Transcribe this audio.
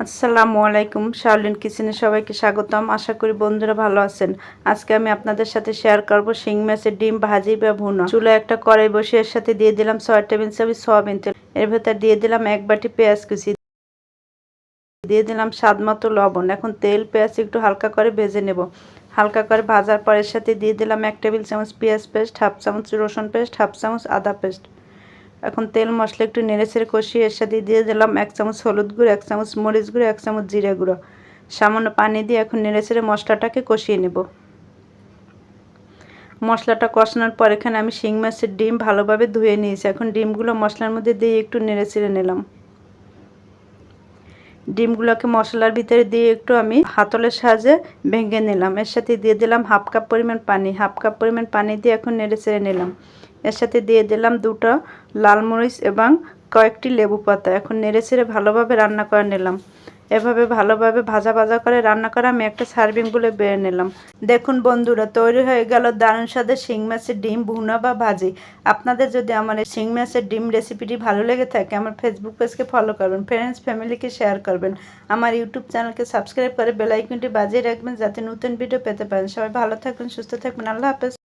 আসসালামু আলাইকুম, শাওলিন কিচেনে সবাইকে স্বাগতম। আশা করি বন্ধুরা ভালো আছেন। আজকে আমি আপনাদের সাথে শেয়ার করব শিং মাছের ডিম ভাজি বা ভুনা। চুলায় একটা কড়াই বসিয়ে এর সাথে দিয়ে দিলাম 6 টেবিল চামচ সয়াবিন তেল। এর ভেতর দিয়ে দিলাম 1 বাটি পেঁয়াজ কুচি, দিয়ে দিলাম স্বাদ মতো লবণ। এখন তেল পেঁয়াজ একটু হালকা করে ভেজে নেব। হালকা করে ভাজার পর এর সাথে দিয়ে দিলাম 1 টেবিল চামচ পেঁয়াজ পেস্ট, হাফ চামচ রসুন পেস্ট, হাফ চামচ আদা পেস্ট। এখন তেল মশলা একটু নেড়েচেড়ে কষিয়ে এর সাথে দিয়ে দিলাম 1 চামচ হলুদ গুঁড়ো, 1 চামচ মরিচ গুঁড়ো, 1 চামচ জিরা গুঁড়ো। সামান্য পানি দিয়ে এখন নেড়েচেড়ে মশলাটাকে কষিয়ে নেব। মশলাটা কষানোর পর এখানে আমি শিং মাছের ডিম ভালোভাবে ধুয়ে নিয়েছি। এখন ডিমগুলো মশলার মধ্যে দিয়ে একটু নেড়েচেড়ে নিলাম। ডিমগুলোকে মশলার ভিতরে দিয়ে একটু আমি হাতলের সাহায্যে ভেঙে নিলাম। এর সাথে দিয়ে দিলাম হাফ কাপ পরিমাণ পানি। হাফ কাপ পরিমাণ পানি দিয়ে এখন নেড়েচেড়ে নিলাম। এর সাথে দিয়ে দিলাম 2টা লাল মরিচ এবং কয়েকটি লেবু পাতা। এখন নেড়েচেড়ে ভালোভাবে রান্না করে নিলাম। এভাবে ভালোভাবে ভাজা ভাজা করে রান্না করে আমি একটা সার্ভিং বলে বেড়ে নিলাম। দেখুন বন্ধুরা, তৈরি হয়ে গেল দারুণ স্বাদের শিং মাছের ডিম ভুনা বা ভাজি। আপনাদের যদি আমার এই শিং মাছের ডিম রেসিপিটি ভালো লেগে থাকে আমার ফেসবুক পেজকে ফলো করবেন, ফ্রেন্ডস ফ্যামিলিকে শেয়ার করবেন, আমার ইউটিউব চ্যানেলকে সাবস্ক্রাইব করে বেল আইকনটি বাজিয়ে রাখবেন যাতে নতুন ভিডিও পেতে পারেন। সবাই ভালো থাকবেন, সুস্থ থাকবেন। আল্লাহ হাফেজ।